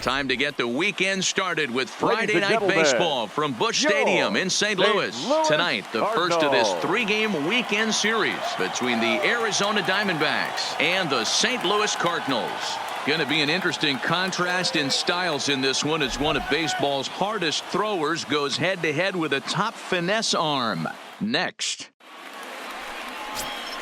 Time to get the weekend started with Friday Night Baseball from Busch Stadium in St. Louis. Tonight, the first of this 3-game weekend series between the Arizona Diamondbacks and the St. Louis Cardinals. Going to be an interesting contrast in styles in this one as one of baseball's hardest throwers goes head-to-head with a top finesse arm. Next.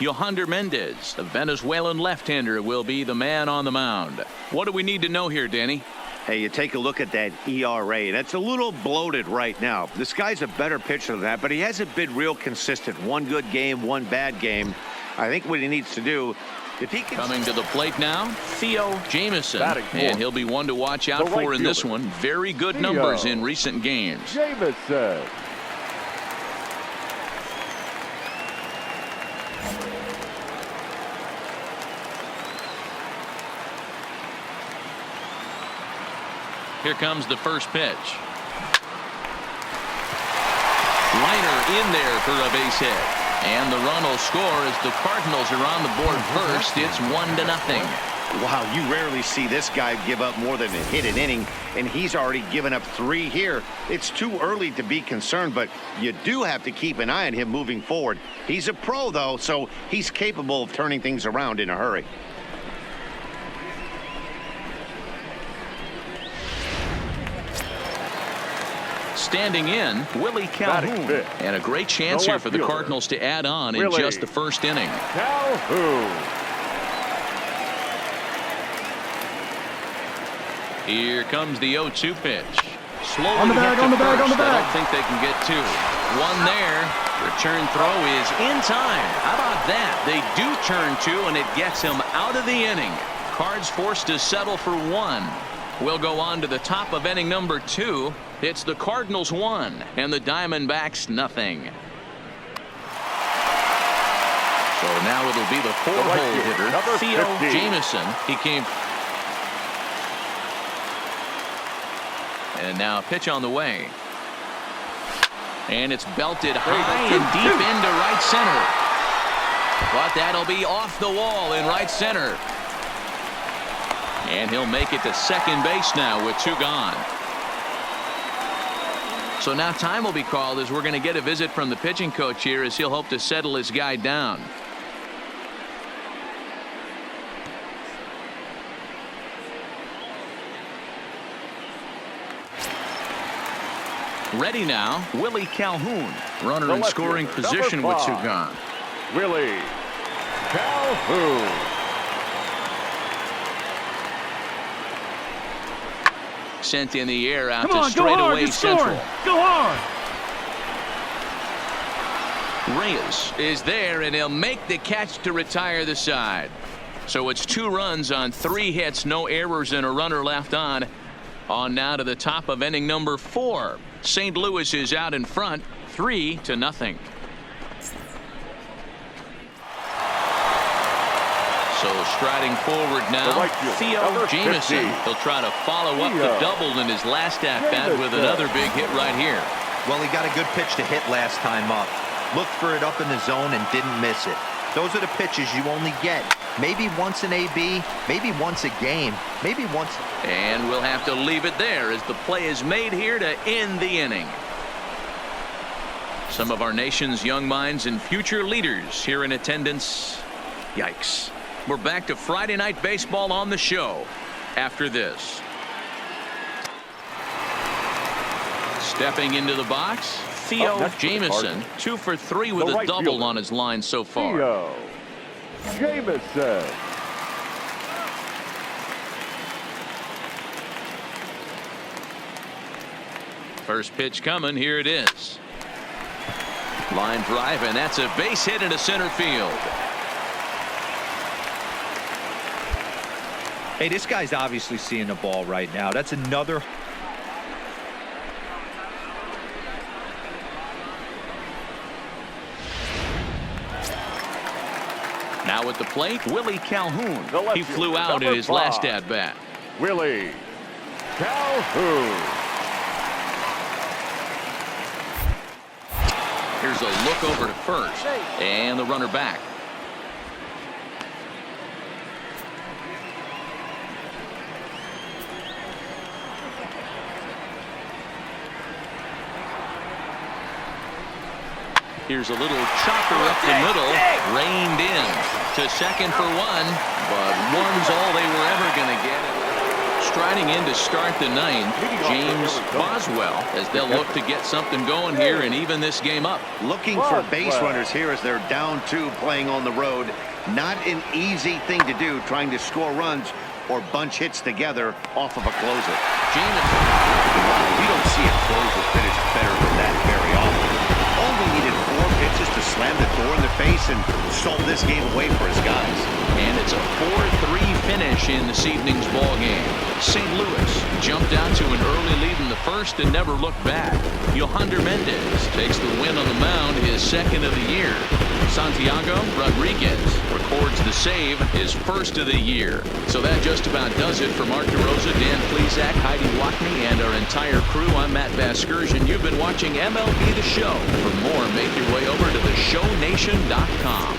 Yohander Mendez, the Venezuelan left-hander, will be the man on the mound. What do we need to know here, Danny? Hey, you take a look at that ERA. That's a little bloated right now. This guy's a better pitcher than that, but he hasn't been real consistent. One good game, one bad game. I think what he needs to do, if he can... Coming to the plate now, Theo Jamison. And he'll be one to watch out for in this one. Very good numbers in recent games. Jamison. Here comes the first pitch. Liner in there for a base hit. And the run will score as the Cardinals are on the board first. It's 1-0. Wow, you rarely see this guy give up more than a hit an inning, and he's already given up 3 here. It's too early to be concerned, but you do have to keep an eye on him moving forward. He's a pro, though, so he's capable of turning things around in a hurry. Standing in, Willie Calhoun. And a great chance here for the Cardinals to add on in just the first inning. Calhoun. Here comes the 0-2 pitch. Slowly on the bag. I don't think they can get 2. One there. Return throw is in time. How about that? They do turn 2, and it gets him out of the inning. Cards forced to settle for 1. We'll go on to the top of inning number 2. It's the Cardinals 1 and the Diamondbacks 0. So now it'll be the 4-hole hitter, Theo Jamison. He came. And now a pitch on the way. And it's belted high and deep into right center. But that'll be off the wall in right center. And he'll make it to second base now with 2 gone. So now time will be called as we're going to get a visit from the pitching coach here as he'll hope to settle his guy down. Ready now, Willie Calhoun. Runner in scoring position with 2 gone. Willie Calhoun. Sent in the air out to straightaway central. Go on. Reyes is there, and he'll make the catch to retire the side. So it's 2 runs on 3 hits, no errors, and a runner left on. On now to the top of inning number 4. St. Louis is out in front, 3-0. So striding forward now, Theo Jamison. He'll try to follow up the double in his last at-bat with another big hit right here. Well, he got a good pitch to hit last time up. Looked for it up in the zone and didn't miss it. Those are the pitches you only get. Maybe once an AB, maybe once a game, maybe once. And we'll have to leave it there as the play is made here to end the inning. Some of our nation's young minds and future leaders here in attendance. Yikes. We're back to Friday Night Baseball on the show after this. Stepping into the box, Theo Jamison, 2 for 3 with a double on his line so far. Theo Jamison. First pitch coming. Here it is. Line drive, and that's a base hit into center field. Hey, this guy's obviously seeing the ball right now. That's another. Now at the plate, Willie Calhoun. He flew out in his last at-bat. Willie Calhoun. Here's a look over to first, and the runner back. Here's a little chopper up the middle, reined in to second for one, but one's all they were ever going to get. Striding in to start the ninth, James Boswell, as they'll look to get something going here and even this game up. Looking for base runners here as they're down 2 playing on the road. Not an easy thing to do, trying to score runs or bunch hits together off of a closer. Jameson. You don't see a closer finish better than that very often. Only needed 4 pitches to slam the door in the face and stole this game away for his guys. And it's a 4-3 finish in this evening's ball game. St. Louis jumped out to an early lead in the first and never looked back. Yohander Mendez takes the win on the mound, his second of the year. Santiago Rodriguez records the save, his first of the year. So that just about does it for Mark DeRosa, Dan Plesac, Heidi Watney, and our entire crew. I'm Matt Vasgersian. You've been watching MLB The Show. For more, make your way over to theshownation.com.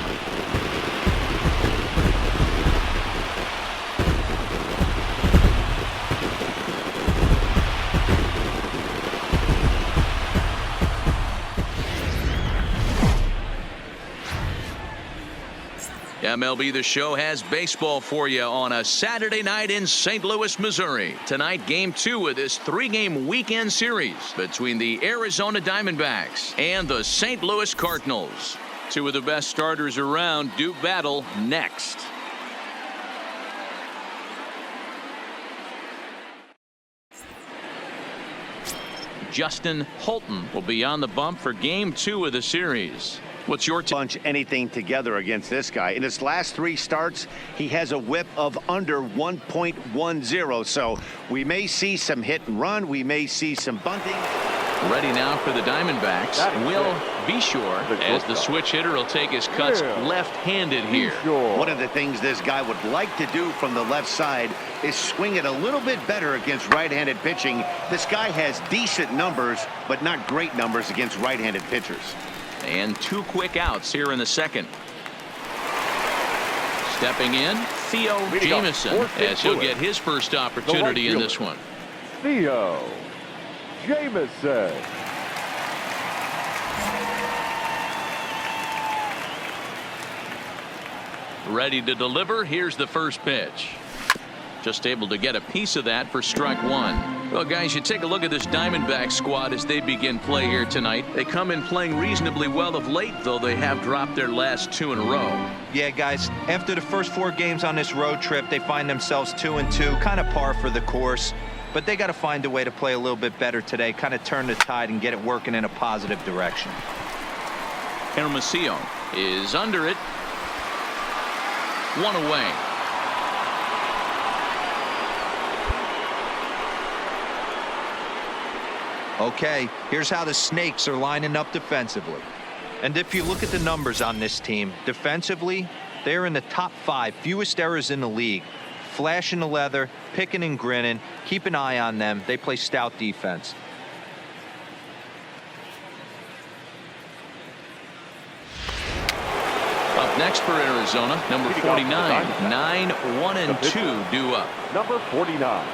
MLB The Show has baseball for you on a Saturday night in St. Louis, Missouri. Tonight, Game 2 of this 3-game weekend series between the Arizona Diamondbacks and the St. Louis Cardinals. 2 of the best starters around do battle next. Justin Holton will be on the bump for Game 2 of the series. What's your bunch anything together against this guy? In his last 3 starts, he has a whip of under 1.10. So we may see some hit and run. We may see some bunting. Ready now for the Diamondbacks. Will Bishore, as the switch hitter, will take his cuts left-handed here. One of the things this guy would like to do from the left side is swing it a little bit better against right-handed pitching. This guy has decent numbers, but not great numbers against right-handed pitchers. And 2 quick outs here in the second. Stepping in, Theo Jameson, as he'll get his first opportunity in this one. Theo Jameson. Ready to deliver. Here's the first pitch. Just able to get a piece of that for strike 1. Well, guys, you take a look at this Diamondback squad as they begin play here tonight. They come in playing reasonably well of late, though they have dropped their last 2 in a row. Yeah, guys, after the first 4 games on this road trip, they find themselves 2-2, kind of par for the course. But they got to find a way to play a little bit better today, kind of turn the tide and get it working in a positive direction. Hermosillo is under it. 1 away. Okay, here's how the Snakes are lining up defensively. And if you look at the numbers on this team, defensively, they're in the top 5, fewest errors in the league. Flashing the leather, picking and grinning, keep an eye on them. They play stout defense. Up next for Arizona, number 49, 9-1-2 due up. Number 49.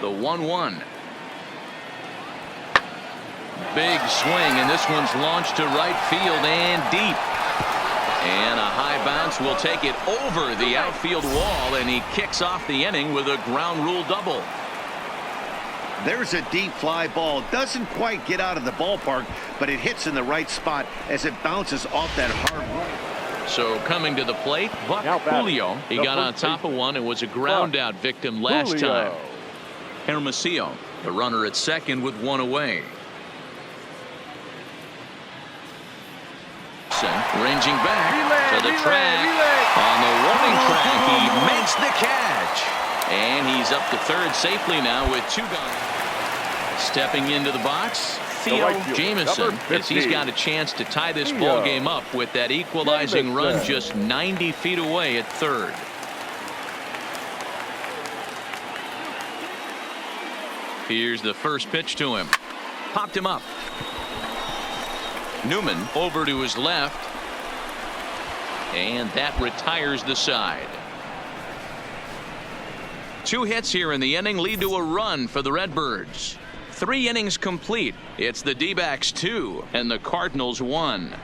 The 1-1. Big swing, and this one's launched to right field and deep. And a high bounce will take it over the outfield wall, and he kicks off the inning with a ground rule double. There's a deep fly ball. Doesn't quite get out of the ballpark, but it hits in the right spot as it bounces off that hard run. So coming to the plate, Buck Julio. He got on top of one and was a ground out victim last time. Hermosillo, the runner at second with 1 away. Ranging back to the track. On the warning track, he makes the catch. And he's up to third safely now with 2 gone. Stepping into the box, Theo Jameson, as he's got a chance to tie this ball game up with that equalizing run just 90 feet away at third. Here's the first pitch to him. Popped him up. Newman over to his left. And that retires the side. 2 hits here in the inning lead to a run for the Redbirds. 3 innings complete. It's the D-backs 2 and the Cardinals 1.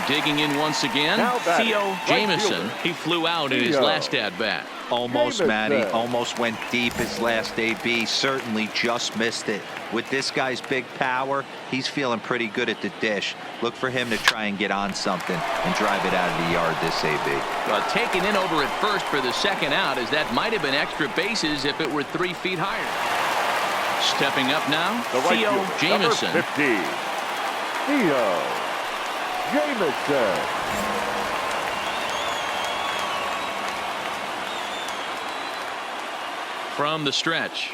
Digging in once again, Theo Jameson. He flew out in his last at-bat. Almost, Matty. Almost went deep his last AB. Certainly just missed it. With this guy's big power, he's feeling pretty good at the dish. Look for him to try and get on something and drive it out of the yard this AB. Well, taken in over at first for the second out, as that might have been extra bases if it were 3 feet higher. Stepping up now, Theo Jameson. Number 50, Theo Jameson. From the stretch.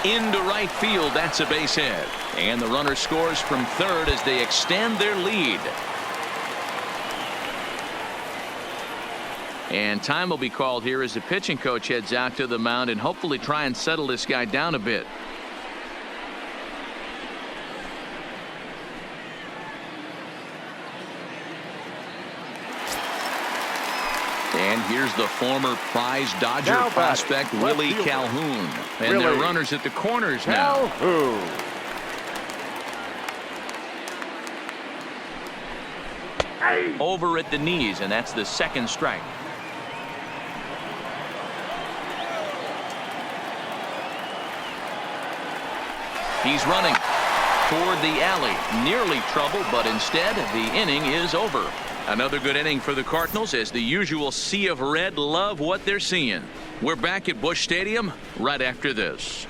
Into right field, that's a base hit. And the runner scores from third as they extend their lead. And time will be called here as the pitching coach heads out to the mound and hopefully try and settle this guy down a bit. And here's the former prize Dodger prospect, Willie Calhoun. And there are runners at the corners now. Calhoun. Over at the knees, and that's the second strike. He's running toward the alley. Nearly trouble, but instead the inning is over. Another good inning for the Cardinals as the usual sea of red love what they're seeing. We're back at Busch Stadium right after this.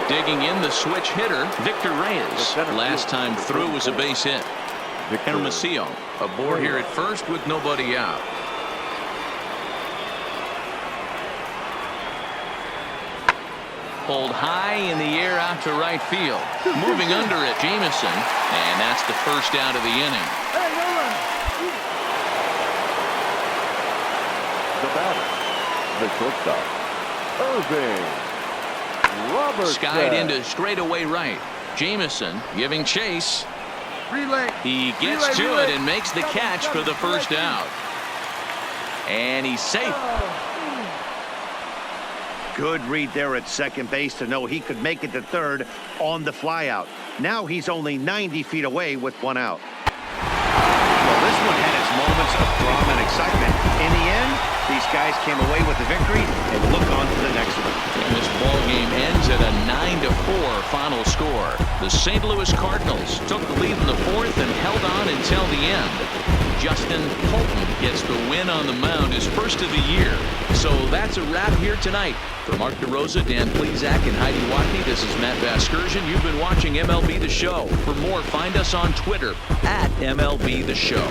Digging in, the switch hitter, Victor Reyes. Last time through was a base hit. Hermosillo aboard here at first with nobody out. Pulled high in the air out to right field. Moving under it, Jameson. And that's the first out of the inning. The batter, the shortstop, Irving Robertson. Skied into straightaway right. Jameson giving chase. He gets to it and makes the catch for the first out. And he's safe. Good read there at second base to know he could make it to third on the flyout. Now he's only 90 feet away with 1 out. Well, this one had its moments of drama and excitement. In the end, these guys came away with the victory and look on to the next one. And this ball game ends at a 9-4 final score. The St. Louis Cardinals took the lead in the fourth and held on until the end. Justin Holton gets the win on the mound, his first of the year. So that's a wrap here tonight. For Mark DeRosa, Dan Plezak, and Heidi Watney, this is Matt Vasgersian. You've been watching MLB The Show. For more, find us on Twitter at MLB The Show.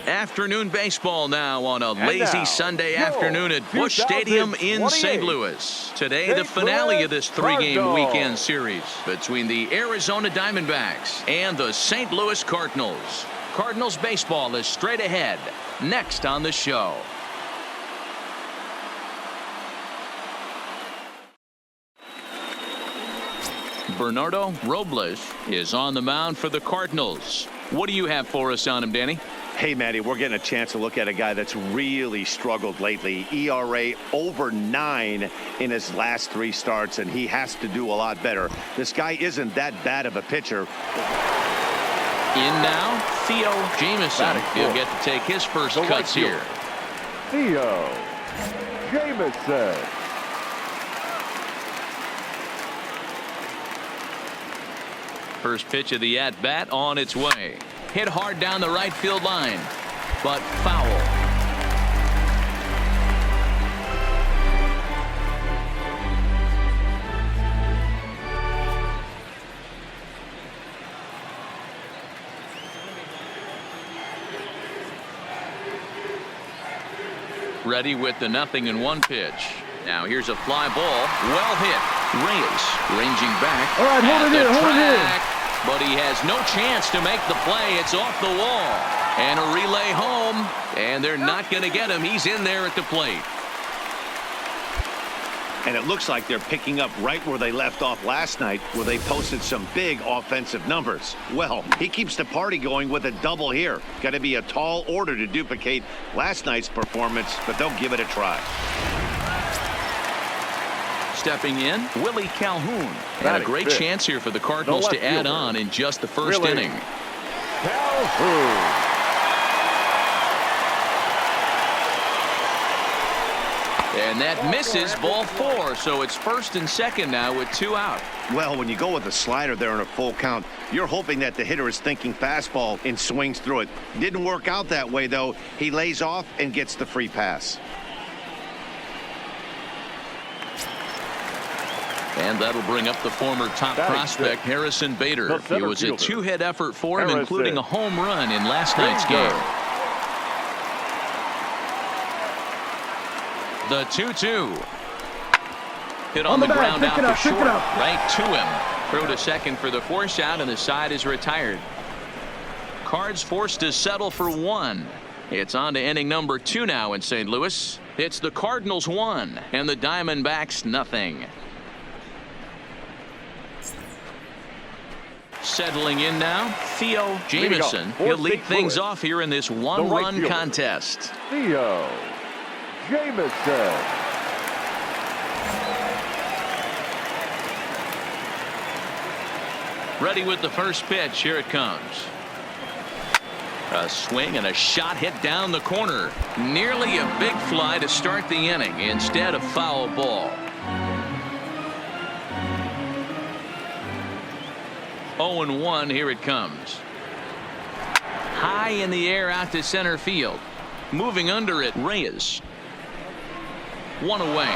Afternoon baseball now on a lazy Sunday afternoon at Busch Stadium in St. Louis. Today, the finale of this 3-game weekend series between the Arizona Diamondbacks and the St. Louis Cardinals. Cardinals baseball is straight ahead next on the show. Bernardo Robles is on the mound for the Cardinals. What do you have for us on him, Danny? Hey, Matty, we're getting a chance to look at a guy that's really struggled lately. ERA over 9 in his last 3 starts, and he has to do a lot better. This guy isn't that bad of a pitcher. In now, Theo Jameson. He'll get to take his first cuts here. Theo Jameson. First pitch of the at-bat on its way. Hit hard down the right field line, but foul. Ready with the 0-1 pitch. Now here's a fly ball. Well hit. Reyes ranging back. All right, hold it here. Hold it here. but he has no chance to make the play. It's off the wall. And a relay home, and they're not going to get him. He's in there at the plate. And it looks like they're picking up right where they left off last night, where they posted some big offensive numbers. Well, he keeps the party going with a double here. Got to be a tall order to duplicate last night's performance, but they'll give it a try. Stepping in, Willie Calhoun. And a great chance here for the Cardinals to add on in just the first inning. Calhoun. And that misses, ball 4, so it's first and second now with 2 out. Well, when you go with a slider there in a full count, you're hoping that the hitter is thinking fastball and swings through it. Didn't work out that way, though. He lays off and gets the free pass. And that'll bring up the former top prospect, Harrison Bader. It was a 2-hit effort for him, including a home run in last night's game. The 2-2. Hit on the ground out to short. Right to him. Throw to second for the force out, and the side is retired. Cards forced to settle for 1. It's on to inning number 2 now in St. Louis. It's the Cardinals 1 and the Diamondbacks nothing. Settling in now, Theo Jamieson. He'll lead things off here in this one-run contest. Theo Jamieson. Ready with the first pitch. Here it comes. A swing and a shot hit down the corner. Nearly a big fly to start the inning. Instead, a foul ball. 0-1. Here it comes. High in the air out to center field. Moving under it, Reyes. 1 away.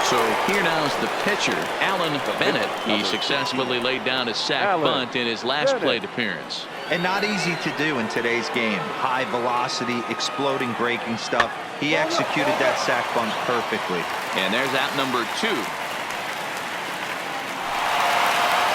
So here now is the pitcher, Alan Bennett. He successfully laid down a sac bunt in his last plate appearance. And not easy to do in today's game. High velocity, exploding breaking stuff. He executed that sac bunt perfectly. And there's out number 2.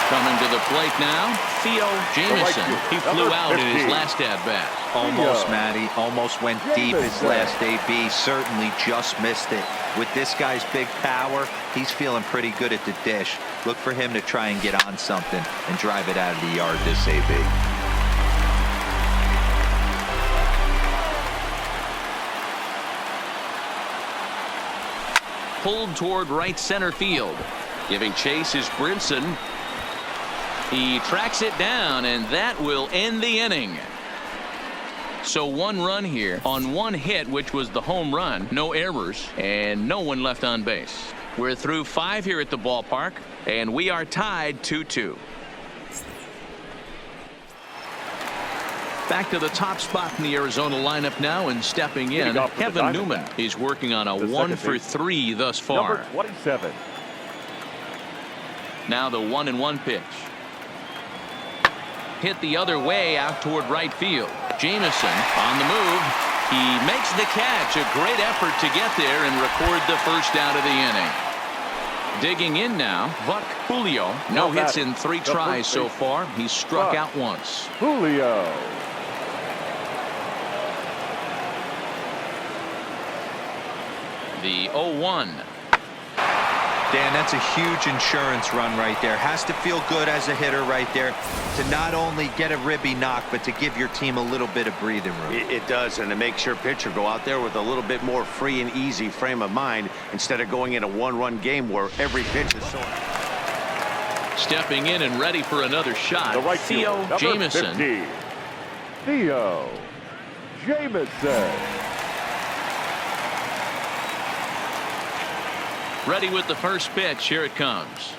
Coming to the plate now, Theo Jamieson. He flew out in his last at-bat. Almost, Matty. Almost went deep his last AB. Certainly just missed it. With this guy's big power, he's feeling pretty good at the dish. Look for him to try and get on something and drive it out of the yard this AB. Pulled toward right center field. Giving chase is Brinson. He tracks it down, and that will end the inning. So 1 run here on 1 hit, which was the home run. No errors, and no one left on base. We're through 5 here at the ballpark, and we are tied 2-2. Back to the top spot in the Arizona lineup now, and stepping in, Kevin Newman. He's working on a 1 for 3 thus far. Number 27. Now the 1-1 pitch. Hit the other way out toward right field. Jamieson on the move. He makes the catch. A great effort to get there and record the first out of the inning. Digging in now, Buck Julio. No hits in 3 tries so far. He's struck out once. Julio. The 0-1. Dan, that's a huge insurance run right there. Has to feel good as a hitter right there to not only get a ribby knock, but to give your team a little bit of breathing room. It does, and it makes your pitcher go out there with a little bit more free and easy frame of mind instead of going in a 1-run game where every pitch is so. Stepping in and ready for another shot, The right Theo fielder, Jamieson. 50. Theo Jamieson. Ready with the first pitch. Here it comes.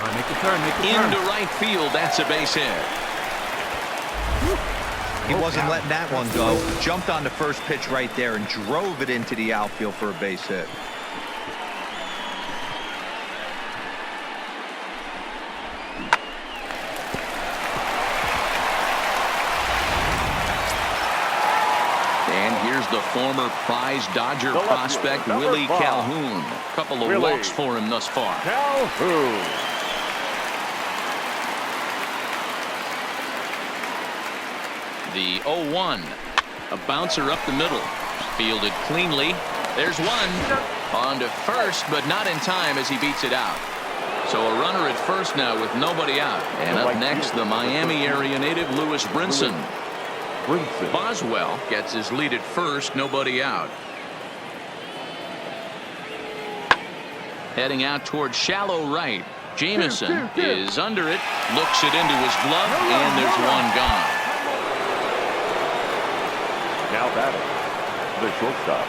Make the turn. Into right field. That's a base hit. He wasn't letting that one go. Jumped on the first pitch right there and drove it into the outfield for a base hit. And here's the former prize Dodger prospect Willie Calhoun. A couple of walks for him thus far. Calhoun. The 0-1. A bouncer up the middle. Fielded cleanly. There's one. On to first, but not in time as he beats it out. So a runner at first now with nobody out. And up next, the Miami area native Lewis Brinson. Boswell gets his lead at first, nobody out. Heading out towards shallow right. Jameson is under it, looks it into his glove, and there's one gone. Now batting, the shortstop,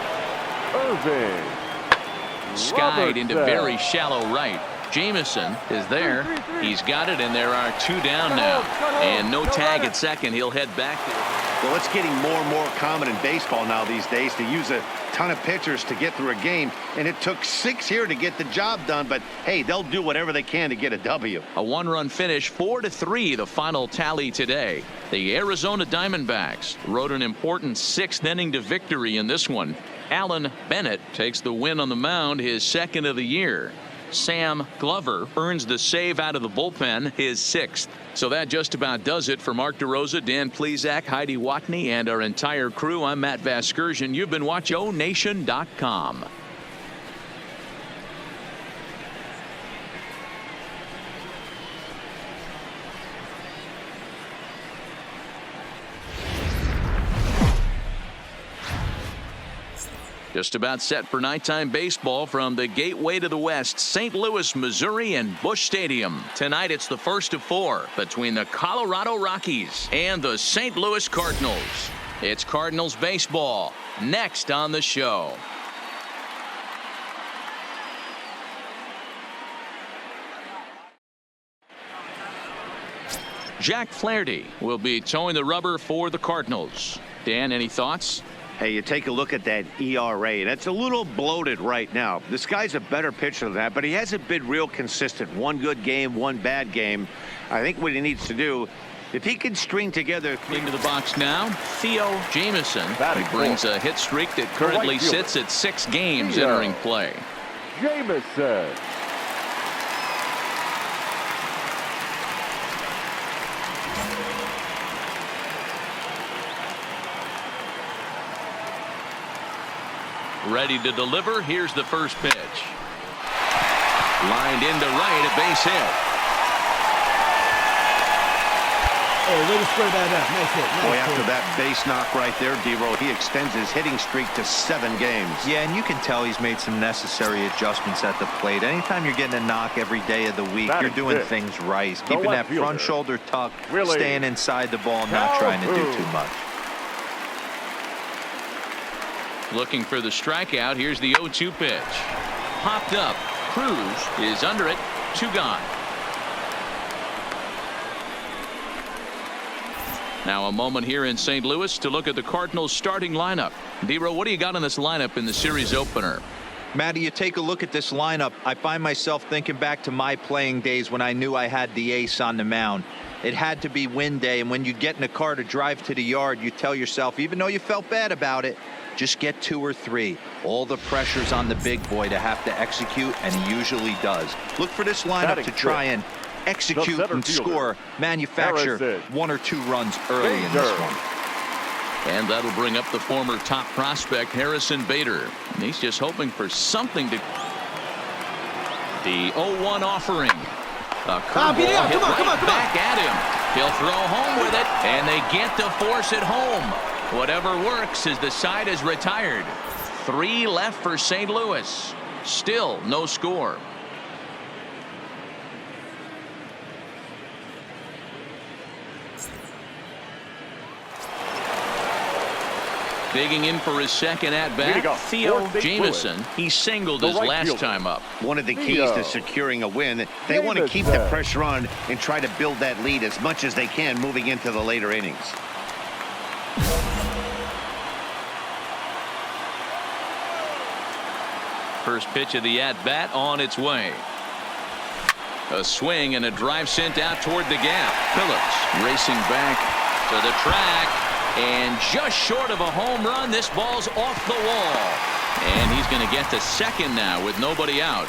Irving. Skied into very shallow right. Jameson is there. He's got it, and there are two down now. And no tag at second. He'll head back. Well, it's getting more and more common in baseball now these days to use a ton of pitchers to get through a game. And it took 6 here to get the job done. But, hey, they'll do whatever they can to get a W. A one-run finish, 4-3, the final tally today. The Arizona Diamondbacks rode an important 6th inning to victory in this one. Alan Bennett takes the win on the mound, his 2nd of the year. Sam Glover earns the save out of the bullpen, his 6th. So that just about does it for Mark DeRosa, Dan Plesac, Heidi Watney, and our entire crew. I'm Matt Vasgersian. You've been watching ONation.com. Just about set for nighttime baseball from the gateway to the west, St. Louis, Missouri, and Busch Stadium. Tonight it's the first of 4 between the Colorado Rockies and the St. Louis Cardinals. It's Cardinals baseball next on the show. Jack Flaherty will be towing the rubber for the Cardinals. Dan, any thoughts? Hey, you take a look at that ERA, and it's a little bloated right now. This guy's a better pitcher than that, but he hasn't been real consistent. One good game, one bad game. I think what he needs to do, if he can string together... Into the box now, Theo Jameson. He brings a hit streak that currently sits at 6 games entering play. Jameson. Ready to deliver. Here's the first pitch. Lined into right, a base hit. Hey, way to square that up. Nice hit. Nice Boy, after hit. that base knock right there, D-Roll, he extends his hitting streak to 7 games. Yeah, and you can tell he's made some necessary adjustments at the plate. Anytime you're getting a knock every day of the week, you're doing things right. Keeping that front shoulder tucked, staying inside the ball, not trying to do too much. Looking for the strikeout. Here's the 0-2 pitch. Popped up. Cruz is under it. 2 gone. Now a moment here in St. Louis to look at the Cardinals starting lineup. D-Row, what do you got on this lineup in the series opener? Matty, you take a look at this lineup. I find myself thinking back to my playing days when I knew I had the ace on the mound. It had to be win day, and when you get in a car to drive to the yard, you tell yourself, even though you felt bad about it, just get 2 or 3. All the pressure's on the big boy to have to execute, and he usually does. Look for this lineup to try and execute and score, manufacture 1 or 2 runs early in this one. And that'll bring up the former top prospect Harrison Bader. And he's just hoping for something to... The 0-1 offering. A curveball hit right back at him. He'll throw home with it, and they get to force it home. Whatever works as the side is retired. 3 left for St. Louis. Still no score. Digging in for his second at-bat, Theo Jameson. He singled his last time up. One of the keys to securing a win, they want to keep the pressure on and try to build that lead as much as they can moving into the later innings. First pitch of the at-bat on its way. A swing and a drive sent out toward the gap. Phillips racing back to the track. And just short of a home run, this ball's off the wall. And he's going to get to second now with nobody out.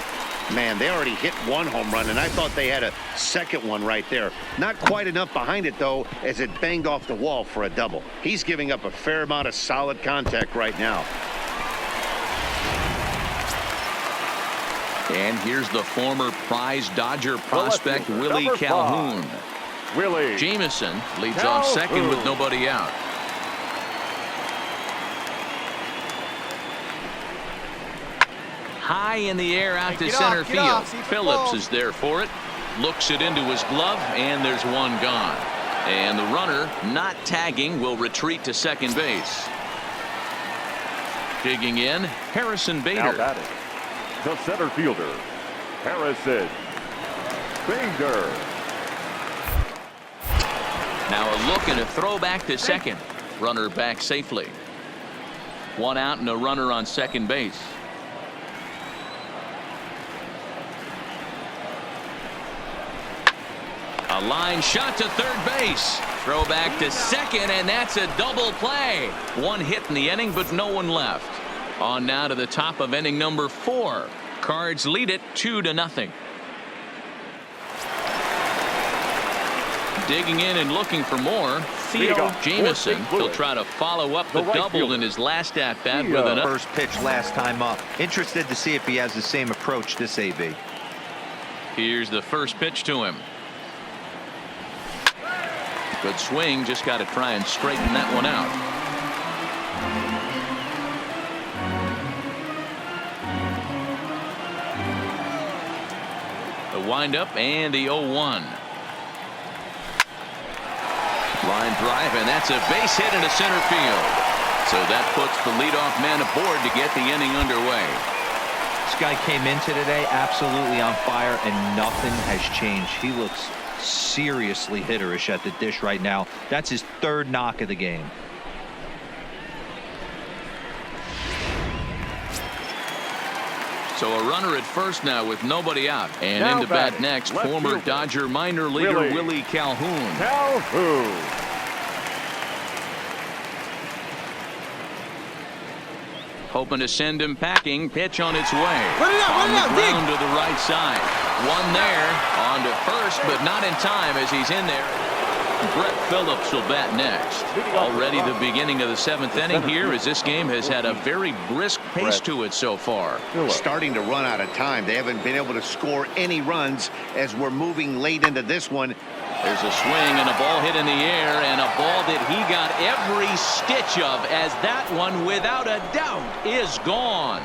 Man, they already hit one home run, and I thought they had a second one right there. Not quite enough behind it, though, as it banged off the wall for a double. He's giving up a fair amount of solid contact right now. And here's the former prize Dodger prospect, Willie Calhoun. Willie Jamison leads off second with nobody out. High in the air out to center field. Phillips is there for it. Looks it into his glove, and there's one gone. And the runner, not tagging, will retreat to second base. Digging in, Harrison Bader. Now batting, the center fielder, Harrison Bader. Now a look and a throw back to second. Runner back safely. One out and a runner on second base. A line shot to third base. Throw back to second, and that's a double play. One hit in the inning, but no one left. On now to the top of inning number 4. Cards lead it 2-0. Digging in and looking for more. Theo Jamison will try to follow up the double in his last at-bat with an first pitch last time up. Interested to see if he has the same approach this AB. Here's the first pitch to him. Good swing, just got to try and straighten that one out. The windup and the 0-1. Line drive, and that's a base hit into center field. So that puts the leadoff man aboard to get the inning underway. This guy came into today absolutely on fire, and nothing has changed. He looks seriously hitterish at the dish right now. That's his third knock of the game. So a runner at first now with nobody out. And now into bat next, former Dodger minor leaguer Willie Calhoun. Hoping to send him packing. Pitch on its way. On the ground to the right side. One there. On to first, but not in time as he's in there. Brett Phillips will bat next. Already the beginning of the 7th inning here, as this game has had a very brisk pace to it so far. Starting to run out of time. They haven't been able to score any runs as we're moving late into this one. There's a swing and a ball hit in the air, and a ball that he got every stitch of, as that one, without a doubt, is gone.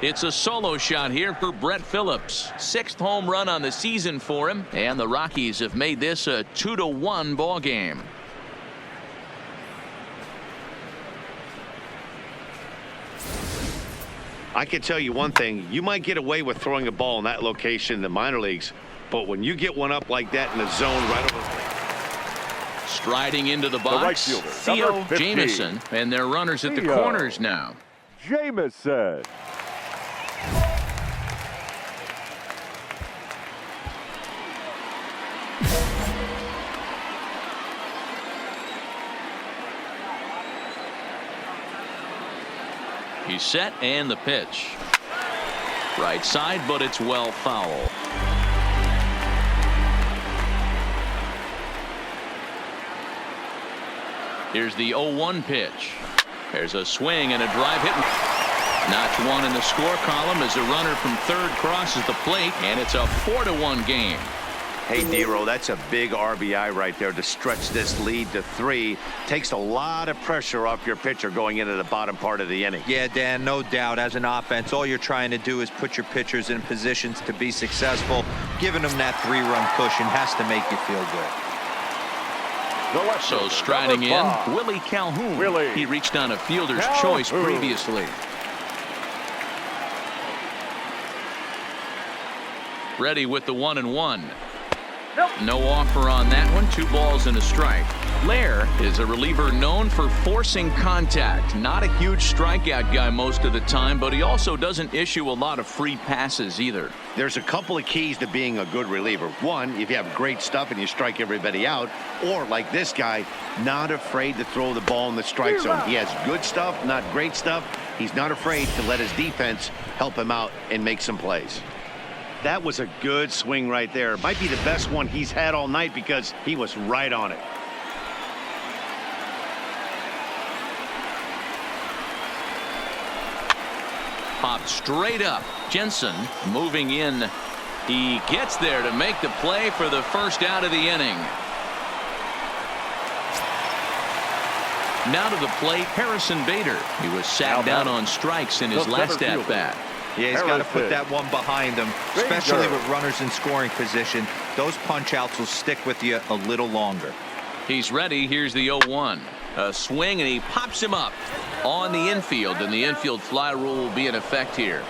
It's a solo shot here for Brett Phillips. 6th home run on the season for him, and the Rockies have made this a 2-1 ball game. I can tell you one thing. You might get away with throwing a ball in that location in the minor leagues, but when you get one up like that in the zone right over. Striding into the box, right fielder, Theo Jamison, and their runners at the corners now. Jamison. He's set, and the pitch. Right side, but it's well foul. Here's the 0-1 pitch. There's a swing and a drive hit. Notch one in the score column as a runner from third crosses the plate, and it's a 4-1 game. Hey, Dero, that's a big RBI right there to stretch this lead to 3. Takes a lot of pressure off your pitcher going into the bottom part of the inning. Yeah, Dan, no doubt. As an offense, all you're trying to do is put your pitchers in positions to be successful. Giving them that 3-run cushion has to make you feel good. So striding in, Willie Calhoun. He reached on a fielder's choice previously. Ready with the 1-1. No offer on that one. 2 balls and a strike. Lair is a reliever known for forcing contact. Not a huge strikeout guy most of the time, but he also doesn't issue a lot of free passes either. There's a couple of keys to being a good reliever. One, if you have great stuff and you strike everybody out, or like this guy, not afraid to throw the ball in the strike zone. He has good stuff, not great stuff. He's not afraid to let his defense help him out and make some plays. That was a good swing right there. Might be the best one he's had all night because he was right on it. Popped straight up. Jensen moving in. He gets there to make the play for the first out of the inning. Now to the plate, Harrison Bader. He was sat down on strikes in his last at bat. Yeah, he's got to put that one behind him, especially with runners in scoring position. Those punch outs will stick with you a little longer. He's ready. Here's the 0-1. A swing, and he pops him up on the infield, and the infield fly rule will be in effect here.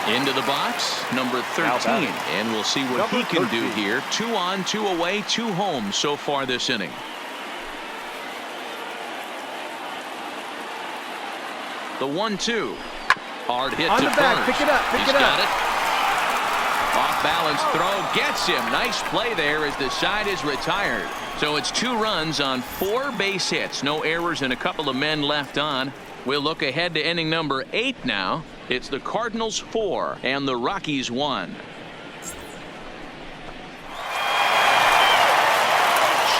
Into the box, number 13, and we'll see what he can do here. 2 on, 2 away, 2 home so far this inning. The 1-2. Hard hit on to the back. first. Pick it up. Pick He's it up. got it. Off balance throw gets him. Nice play there as the side is retired. So it's 2 runs on 4 base hits. No errors and a couple of men left on. We'll look ahead to inning number 8 now. It's the Cardinals 4 and the Rockies 1.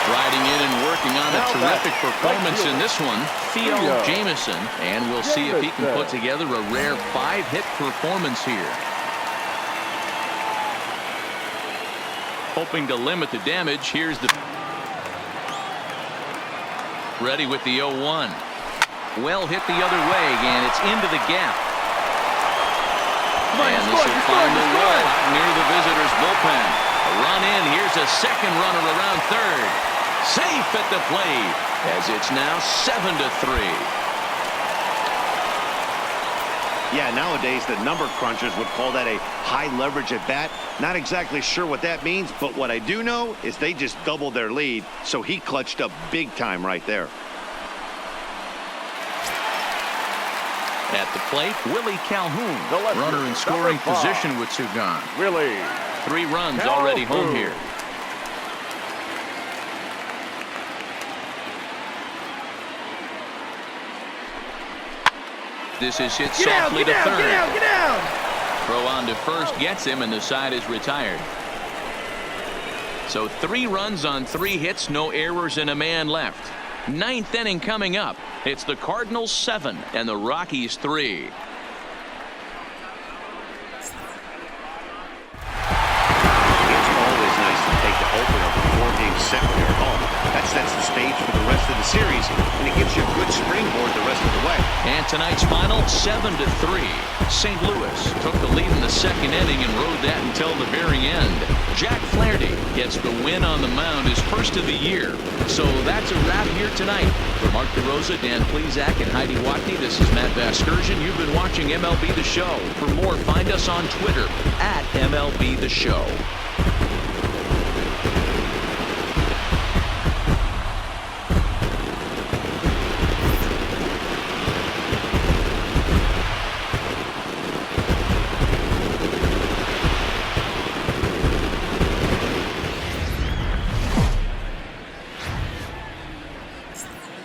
Striding in and working on a terrific performance in this one, Theo Jamieson, and we'll see if he can put together a rare 5-hit performance here. Hoping to limit the damage. Here's the ready with the 0-1. Well hit the other way, and it's into the gap. And this will find the wall out near the visitors' bullpen. A run in. Here's a second runner around third. Safe at the plate as it's now 7-3. Yeah, nowadays the number crunchers would call that a high leverage at bat. Not exactly sure what that means, but what I do know is they just doubled their lead, so he clutched up big time right there. At the plate, Willie Calhoun, runner in scoring position with 2 gone. Willie. 3 runs already home here. This is hit softly to third. Get down. Throw on to first gets him, and the side is retired. So 3 runs on 3 hits, no errors, and a man left. 9th inning coming up. It's the Cardinals 7 and the Rockies 3. It's always nice to take the opener of a 4-game set when you're home. That sets the stage for the rest of the series, and it gives you a good springboard the rest of the way. And tonight's final 7-3. St. Louis took the lead in the 2nd inning and rode that until the very end. Jack Flaherty gets the win on the mound, his first of the year. So that's a wrap here tonight. For Mark DeRosa, Dan Plesac, and Heidi Watney, this is Matt Vasgersian. You've been watching MLB The Show. For more, find us on Twitter at MLB The Show.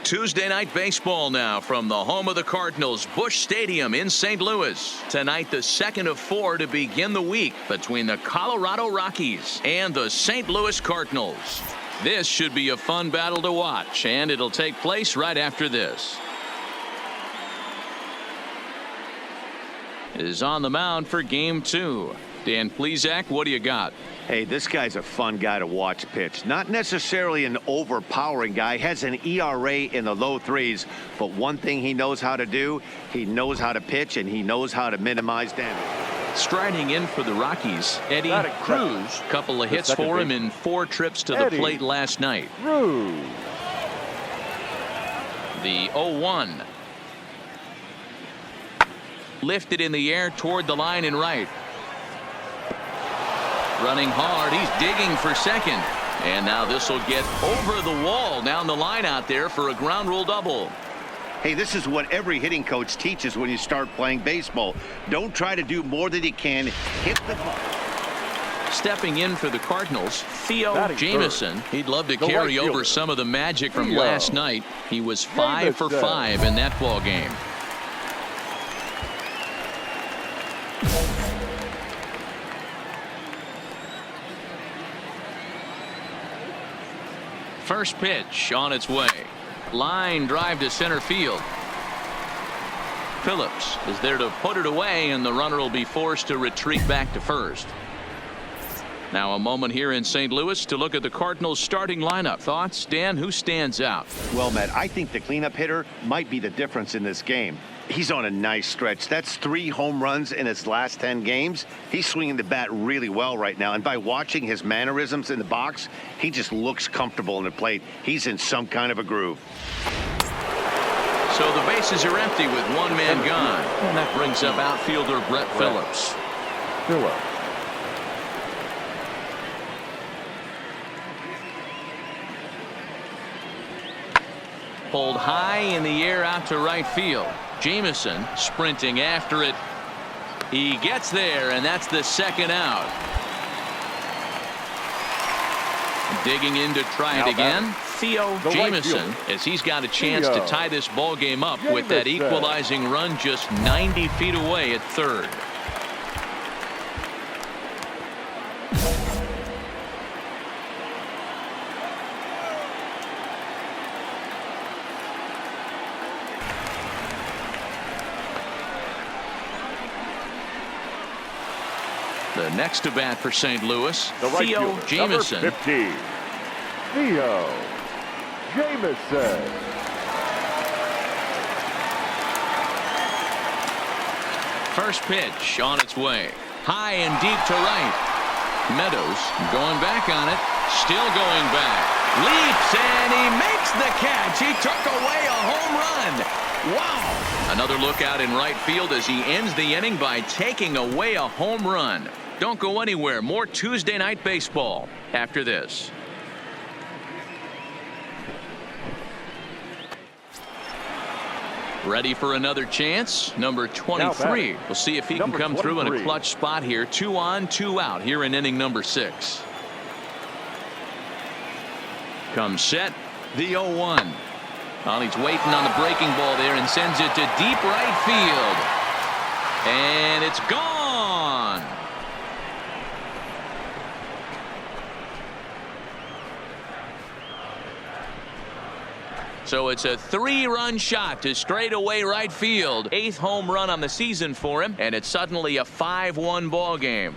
Tuesday night baseball now from the home of the Cardinals, Busch Stadium in St. Louis. Tonight, the 2nd of 4 to begin the week between the Colorado Rockies and the St. Louis Cardinals. This should be a fun battle to watch, and it'll take place right after this. Is on the mound for game 2. Dan Plesac, what do you got? Hey, this guy's a fun guy to watch pitch. Not necessarily an overpowering guy. Has an ERA in the low 3s. But one thing he knows how to do, he knows how to pitch, and he knows how to minimize damage. Striding in for the Rockies, Eddie Cruz. Couple of hits for him in 4 trips to the plate last night. Cruz. The 0-1. Lifted in the air toward the line and right. Running hard. He's digging for second. And now this will get over the wall down the line out there for a ground rule double. Hey, this is what every hitting coach teaches when you start playing baseball. Don't try to do more than you can. Hit the ball. Stepping in for the Cardinals, Theo Jamison. He'd love to carry over some of the magic from last night. He was 5 for 5 in that ball game. First pitch on its way. Line drive to center field. Phillips is there to put it away, and the runner will be forced to retreat back to first. Now a moment here in St. Louis to look at the Cardinals starting lineup. Thoughts, Dan? Who stands out? Well, Matt, I think the cleanup hitter might be the difference in this game. He's on a nice stretch. That's 3 home runs in his last 10 games. He's swinging the bat really well right now. And by watching his mannerisms in the box, he just looks comfortable in the plate. He's in some kind of a groove. So the bases are empty with one man gone. And that brings up outfielder Brett Phillips. Pulled high in the air out to right field. Jamison sprinting after it. He gets there, and that's the second out. Digging in to try it again. Theo Jamison, as he's got a chance to tie this ball game up with that equalizing run just 90 feet away at third. The next to bat for St. Louis, Theo Jamison. Number 50, Theo Jamison. First pitch on its way. High and deep to right. Meadows going back on it. Still going back. Leaps, and he makes the catch. He took away a home run. Wow. Another look out in right field as he ends the inning by taking away a home run. Don't go anywhere. More Tuesday Night Baseball after this. Ready for another chance. Number 23. We'll see if he can come through in a clutch spot here. 2 on, 2 out here in inning number 6. Comes set. The 0-1. Well, he's waiting on the breaking ball there and sends it to deep right field. And it's gone. So it's a 3-run shot to straightaway right field. 8th home run on the season for him, and it's suddenly a 5-1 ball game.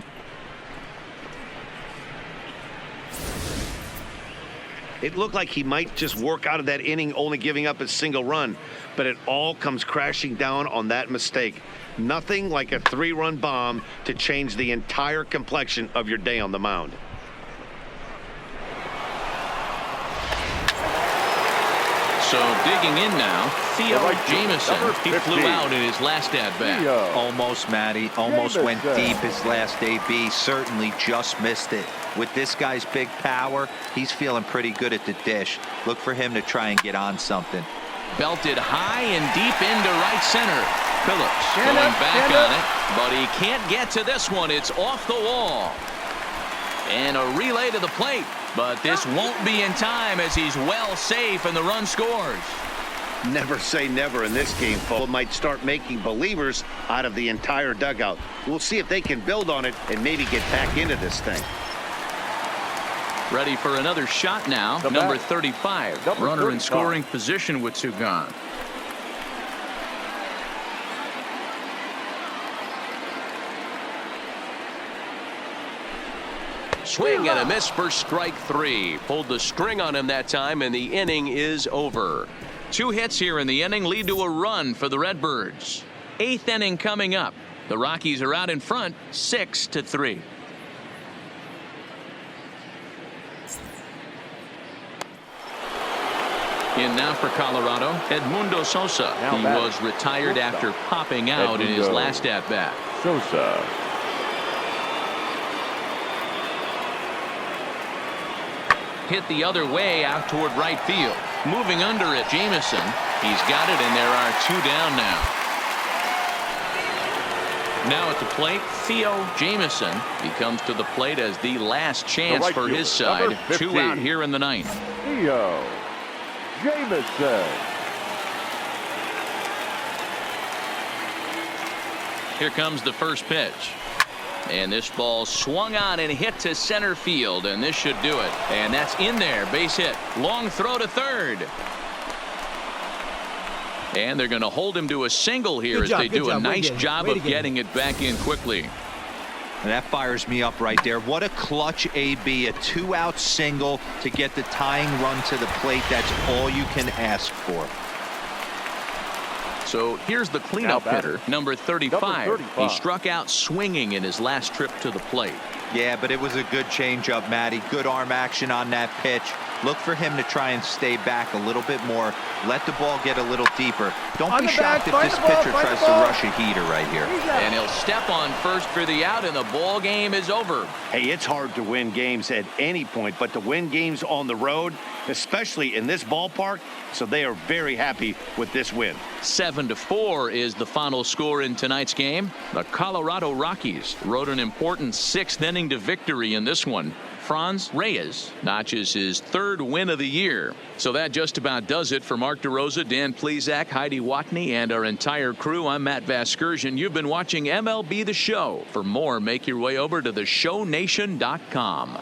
It looked like he might just work out of that inning only giving up a single run, but it all comes crashing down on that mistake. Nothing like a 3-run bomb to change the entire complexion of your day on the mound. So digging in now, Theo Jamison. He flew out in his last at-bat. Almost, Matty. Almost went deep his last AB. Certainly just missed it. With this guy's big power, he's feeling pretty good at the dish. Look for him to try and get on something. Belted high and deep into right center. Phillips going back on it, but he can't get to this one. It's off the wall. And a relay to the plate. But this won't be in time as he's well safe and the run scores. Never say never in this game, folks. Might start making believers out of the entire dugout. We'll see if they can build on it and maybe get back into this thing. Ready for another shot now. Number 35. Runner in scoring position with 2 gone. Swing and a miss for strike 3. Pulled the string on him that time, and the inning is over. 2 hits here in the inning lead to a run for the Redbirds. 8th inning coming up. The Rockies are out in front 6-3. In now for Colorado, Edmundo Sosa. He was retired after popping out in his last at-bat. Sosa. hit the other way out toward right field. Moving under it, Jamison. He's got it, and there are 2 down now. Now at the plate, Theo Jamison. He comes to the plate as the last chance for his side. 2 out here in the 9th. Theo Jamison. Here comes the first pitch. And this ball swung on and hit to center field, and this should do it. And that's in there. Base hit. Long throw to third. And they're going to hold him to a single here as they do a nice job of getting it back in quickly. And that fires me up right there. What a clutch AB, a 2-out single to get the tying run to the plate. That's all you can ask for. So here's the cleanup hitter, number 35. He struck out swinging in his last trip to the plate. Yeah, but it was a good changeup, Matty. Good arm action on that pitch. Look for him to try and stay back a little bit more. Let the ball get a little deeper. Don't be shocked if this pitcher tries to rush a heater right here. And he'll step on first for the out, and the ball game is over. Hey, it's hard to win games at any point, but to win games on the road, especially in this ballpark, so they are very happy with this win. 7-4 is the final score in tonight's game. The Colorado Rockies rode an important 6th inning to victory in this one. Franz Reyes notches his 3rd win of the year. So that just about does it for Mark DeRosa, Dan Plesac, Heidi Watney, and our entire crew. I'm Matt Vasgersian. You've been watching MLB The Show. For more, make your way over to theshownation.com.